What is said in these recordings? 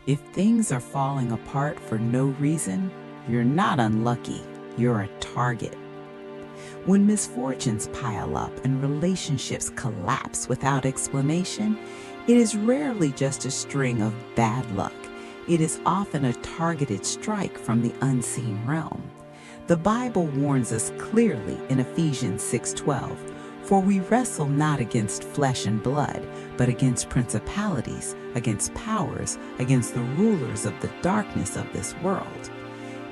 If things are falling apart for no reason, you're not unlucky, you're a target. When misfortunes pile up and relationships collapse without explanation, it is rarely just a string of bad luck. It is often a targeted strike from the unseen realm. The Bible warns us clearly in Ephesians 6:12, "For we wrestle not against flesh and blood, but against principalities, against powers, against the rulers of the darkness of this world."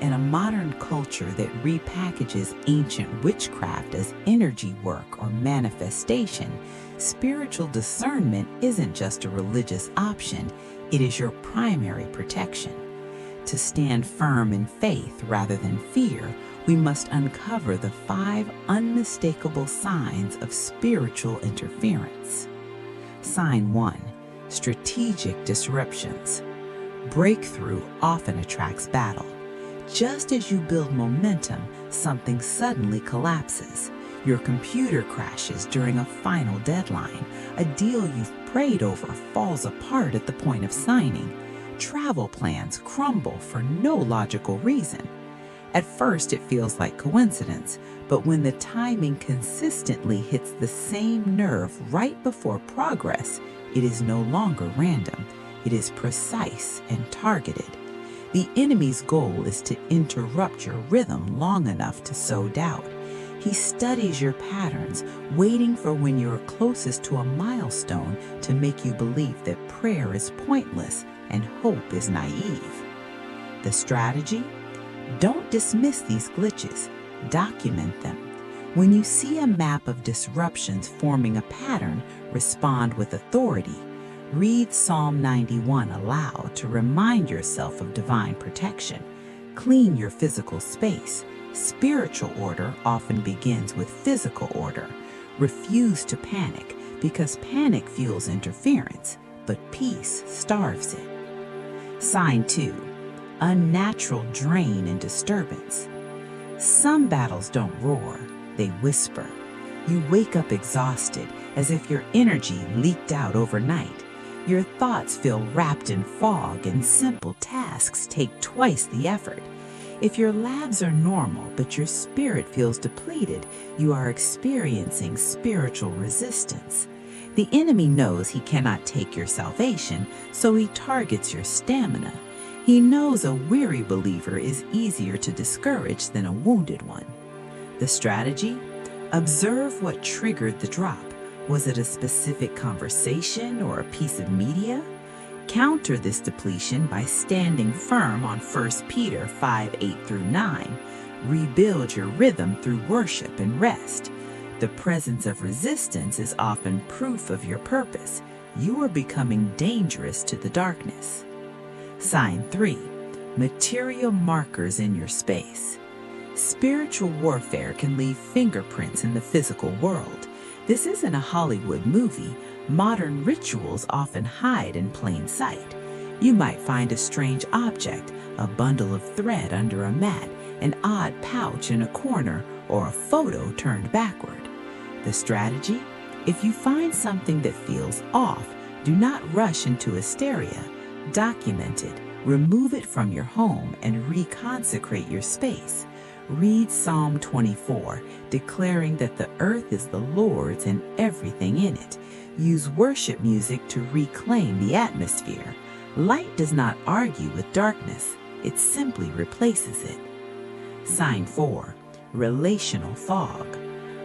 In a modern culture that repackages ancient witchcraft as energy work or manifestation, spiritual discernment isn't just a religious option, it is your primary protection. To stand firm in faith rather than fear, we must uncover the 5 unmistakable signs of spiritual interference. Sign 1: strategic disruptions. Breakthrough often attracts battle. Just as you build momentum, something suddenly collapses. Your computer crashes during a final deadline. A deal you've prayed over falls apart at the point of signing. Travel plans crumble for no logical reason. At first, it feels like coincidence, but when the timing consistently hits the same nerve right before progress, it is no longer random. It is precise and targeted. The enemy's goal is to interrupt your rhythm long enough to sow doubt. He studies your patterns, waiting for when you're closest to a milestone to make you believe that prayer is pointless and hope is naive. The strategy? Don't dismiss these glitches. Document them. When you see a map of disruptions forming a pattern, respond with authority. Read Psalm 91 aloud to remind yourself of divine protection. Clean your physical space. Spiritual order often begins with physical order. Refuse to panic, because panic fuels interference, but peace starves it. Sign 2: unnatural drain and disturbance. Some battles don't roar, they whisper. You wake up exhausted, as if your energy leaked out overnight. Your thoughts feel wrapped in fog, and simple tasks take twice the effort. If your labs are normal but your spirit feels depleted, you are experiencing spiritual resistance. The enemy knows he cannot take your salvation, so he targets your stamina. He knows a weary believer is easier to discourage than a wounded one. The strategy? Observe what triggered the drop. Was it a specific conversation or a piece of media? Counter this depletion by standing firm on 1 Peter 5:8-9. Rebuild your rhythm through worship and rest. The presence of resistance is often proof of your purpose. You are becoming dangerous to the darkness. Sign 3: material markers in your space. Spiritual warfare can leave fingerprints in the physical world. This isn't a Hollywood movie. Modern rituals often hide in plain sight. You might find a strange object, a bundle of thread under a mat, an odd pouch in a corner, or a photo turned backward. The strategy? If you find something that feels off, do not rush into hysteria. Document it, remove it from your home, and reconsecrate your space. Read Psalm 24, declaring that the earth is the Lord's and everything in it. Use worship music to reclaim the atmosphere. Light does not argue with darkness, it simply replaces it. Sign 4: relational fog.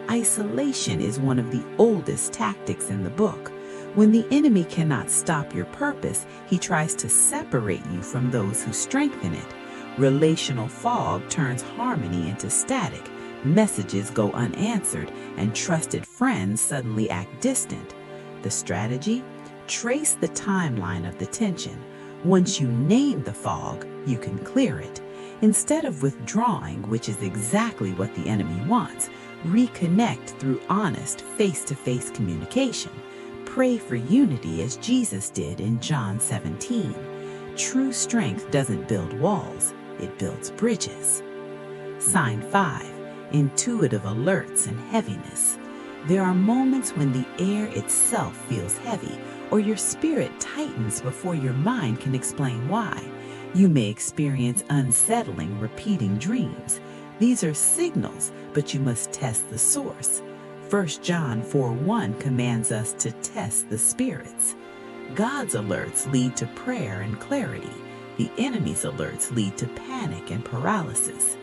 Isolation is one of the oldest tactics in the book. When the enemy cannot stop your purpose, he tries to separate you from those who strengthen it. Relational fog turns harmony into static. Messages go unanswered, and trusted friends suddenly act distant. The strategy? Trace the timeline of the tension. Once you name the fog, you can clear it. Instead of withdrawing, which is exactly what the enemy wants, reconnect through honest, face-to-face communication. Pray for unity as Jesus did in John 17. True strength doesn't build walls, it builds bridges. Sign 5: intuitive alerts and heaviness. There are moments when the air itself feels heavy, or your spirit tightens before your mind can explain why. You may experience unsettling, repeating dreams. These are signals, but you must test the source. 1 John 4:1 commands us to test the spirits. God's alerts lead to prayer and clarity. The enemy's alerts lead to panic and paralysis.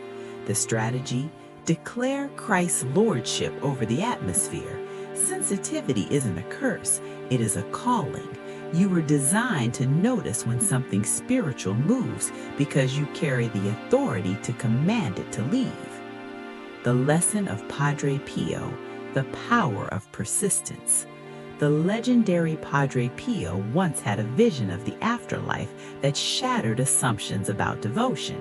The strategy: declare Christ's lordship over the atmosphere. Sensitivity isn't a curse, it is a calling. You were designed to notice when something spiritual moves because you carry the authority to command it to leave. The lesson of Padre Pio: the power of persistence. The legendary Padre Pio once had a vision of the afterlife that shattered assumptions about devotion.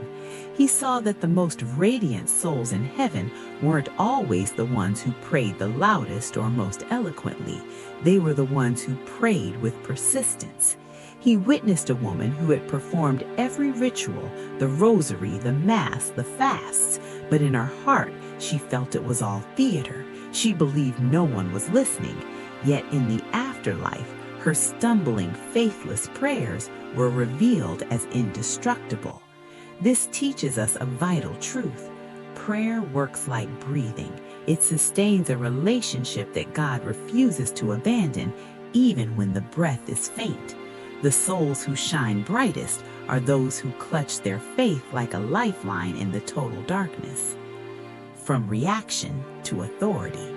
He saw that the most radiant souls in heaven weren't always the ones who prayed the loudest or most eloquently. They were the ones who prayed with persistence. He witnessed a woman who had performed every ritual, the rosary, the mass, the fasts, but in her heart she felt it was all theater. She believed no one was listening. Yet in the afterlife, her stumbling, faithless prayers were revealed as indestructible. This teaches us a vital truth. Prayer works like breathing. It sustains a relationship that God refuses to abandon, even when the breath is faint. The souls who shine brightest are those who clutch their faith like a lifeline in the total darkness. From reaction to authority.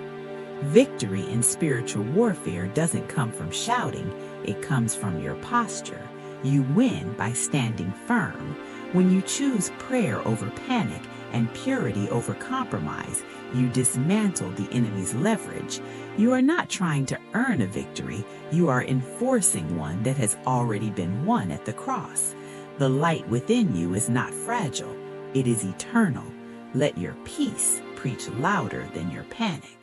Victory in spiritual warfare doesn't come from shouting, it comes from your posture. You win by standing firm. When you choose prayer over panic and purity over compromise, you dismantle the enemy's leverage. You are not trying to earn a victory, you are enforcing one that has already been won at the cross. The light within you is not fragile, it is eternal. Let your peace preach louder than your panic.